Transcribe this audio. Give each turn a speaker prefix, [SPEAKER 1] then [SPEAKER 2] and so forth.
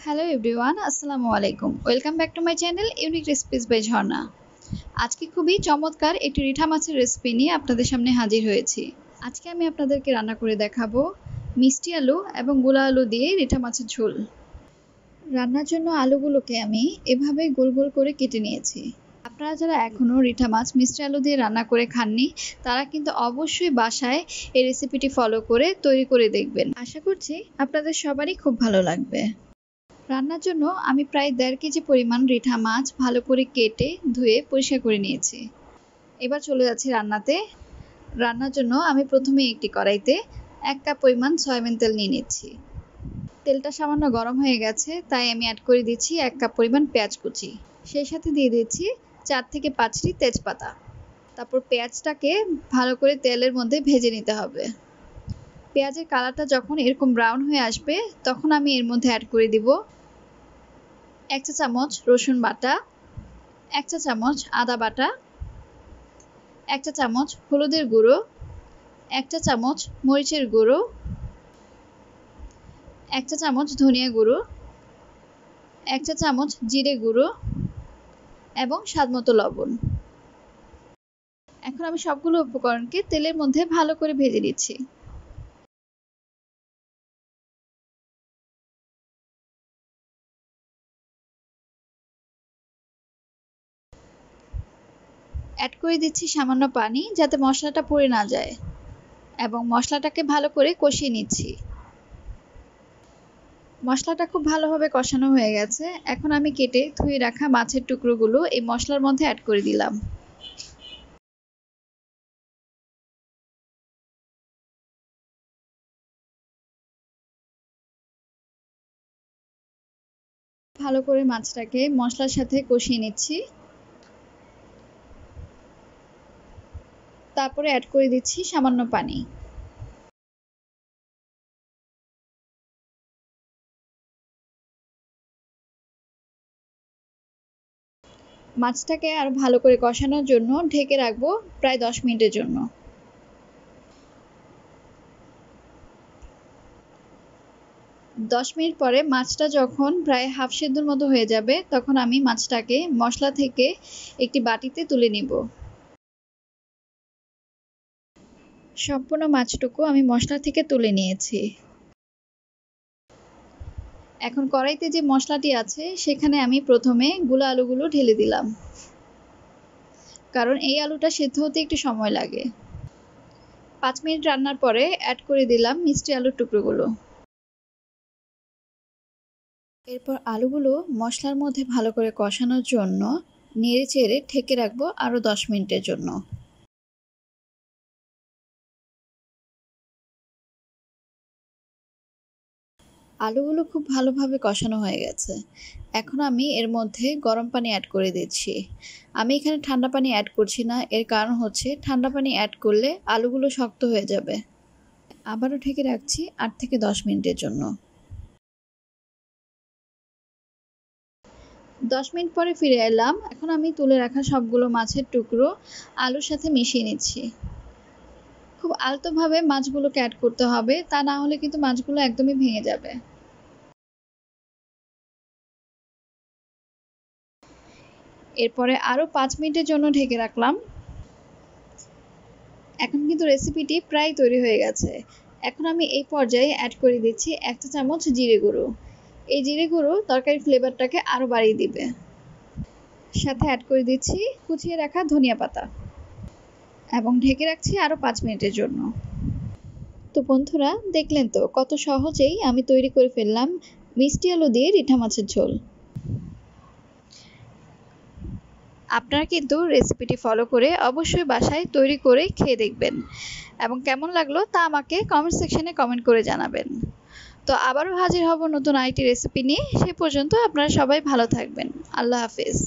[SPEAKER 1] Hello everyone, আসসালামু আলাইকুম। Welcome back to my channel unique recipes by Jharna. আজকে খুবই চমৎকার একটি রিঠা মাছের রেসিপি নিয়ে আপনাদের সামনে হাজির হয়েছি। আজকে আমি আপনাদেরকে রান্না করে দেখাবো মিষ্টি আলু এবং গুঁড়া আলু দিয়ে রিঠা মাছের ঝোল। রান্নার জন্য আলুগুলোকে আমি এভাবে গোল গোল করে কেটে নিয়েছি। আপনারা যারা এখনও রিঠা মাছ মিষ্টি আলু দিয়ে রান্না করে খাননি, তারা কিন্তু অবশ্যই বাসায় এই রেসিপিটি ফলো করে তৈরি করে দেখবেন। আশা করছি আপনাদের সবারই খুব ভালো লাগবে। রান্নার জন্য আমি প্রায় 1.5 কেজি পরিমাণ রিঠা মাছ ভালো করে কেটে ধুয়ে পরিষ্কার করে নিয়েছি। এবার চলে যাচ্ছি রান্নাতে। রান্নার জন্য আমি প্রথমে একটি কড়াইতে 1 কাপ পরিমাণ সয়াবিন তেল নিয়ে নিচ্ছি। তেলটা সামান্য গরম হয়ে গেছে, তাই আমি অ্যাড করে দিচ্ছি 1 কাপ পরিমাণ পেঁয়াজ কুচি। সেই সাথে দিয়ে দিচ্ছি 4 থেকে 5টি তেজপাতা। তারপর পেঁয়াজটাকে ভালো করে তেলের মধ্যে ভেজে নিতে হবে। পেঁয়াজের কালারটা যখন এরকম ব্রাউন হয়ে আসবে, তখন আমি এর মধ্যে অ্যাড করে দিব 1 চা চামচ রসুন বাটা, 1 চা চামচ আদা বাটা, 1 চা চামচ হলুদের গুঁড়ো, 1 চা চামচ মরিচের গুঁড়ো, 1 চা চামচ ধনিয়া গুঁড়ো, 1 চা চামচ জিরে গুঁড়ো এবং স্বাদমতো লবণ। এখন আমি সবগুলো উপকরণকে তেলের মধ্যে ভালো করে ভেজে নিচ্ছি। অ্যাড করে দিচ্ছি সামান্য পানি, যাতে মশলাটা পুড়ে না যায়, এবং মশলাটাকে ভালো করে কষিয়ে নিচ্ছি। মশলাটা খুব ভালোভাবে কষানো হয়ে গেছে। এখন আমি কেটে ধুয়ে রাখা মাছের টুকরোগুলো এই মশলার মধ্যে অ্যাড করে দিলাম। ভালো করে মাছটাকে মশলার সাথে কষিয়ে নিচ্ছি। তারপরে অ্যাড করে দিচ্ছি সামান্য পানি। মাছটাকে আর ভালো করে কষানোর জন্য ঢেকে রাখবো প্রায় 10 মিনিটের জন্য। 10 মিনিট পরে মাছটা যখন প্রায় হাফ সেদ্ধর মতো হয়ে যাবে, তখন আমি মাছটাকে মশলা থেকে একটি বাটিতে তুলে নিব। সম্পূর্ণ মাছটুকু আমি মশলা থেকে তুলে নিয়েছি। এখন কড়াইতে যে মশলাটি আছে, সেখানে আমি প্রথমে গুঁড়া আলুগুলো ঢেলে দিলাম, কারণ এই আলুটা সেদ্ধ হতে একটু সময় লাগে। 5 মিনিট রান্নার পরে অ্যাড করে দিলাম মিষ্টি আলুর টুকরোগুলো। এরপর আলুগুলো মশলার মধ্যে ভালো করে কষানোর জন্য নেড়ে চেড়ে ঢেকে রাখবো আরও 10 মিনিটের জন্য। আলুগুলো খুব ভালোভাবে কষানো হয়ে গেছে। এখন আমি এর মধ্যে গরম পানি অ্যাড করে দিচ্ছি। আমি এখানে ঠান্ডা পানি অ্যাড করছি না, এর কারণ হচ্ছে ঠান্ডা পানি অ্যাড করলে আলুগুলো শক্ত হয়ে যাবে। আবারও ঢেকে রাখছি 8 থেকে 10 মিনিটের জন্য। 10 মিনিট পরে ফিরে এলাম। এখন আমি তুলে রাখা সবগুলো মাছের টুকরো আলুর সাথে মিশিয়ে নিচ্ছি। খুব আলতোভাবে মাছগুলোকে অ্যাড করতে হবে, তা না হলে কিন্তু মাছগুলো একদমই ভেঙে যাবে। এরপরে আরও 5 মিনিটের জন্য ঢেকে রাখলাম। এখন কিন্তু রেসিপিটি প্রায় তৈরি হয়ে গেছে। এখন আমি এই পর্যায়ে অ্যাড করে দিচ্ছি 1 চা চামচ জিরে গুঁড়ো। এই জিরে গুঁড়ো তরকারির ফ্লেভারটাকে আরও বাড়িয়ে দিবে। সাথে অ্যাড করে দিচ্ছি কুচিয়ে রাখা ধনিয়া পাতা এবং ঢেকে রাখছি আরও 5 মিনিটের জন্য। তো বন্ধুরা, দেখলেন তো কত সহজেই আমি তৈরি করে ফেললাম মিষ্টি আলু দিয়ে রিঠা মাছের ঝোল। আপনারা কিন্তু রেসিপিটি ফলো করে অবশ্যই বাসায় তৈরি করে খেয়ে দেখবেন, এবং কেমন লাগলো তা আমাকে কমেন্ট সেকশনে কমেন্ট করে জানাবেন। তো আবারও হাজির হব নতুন আরেকটি রেসিপি নিয়ে। সে পর্যন্ত আপনারা সবাই ভালো থাকবেন। আল্লাহ হাফেজ।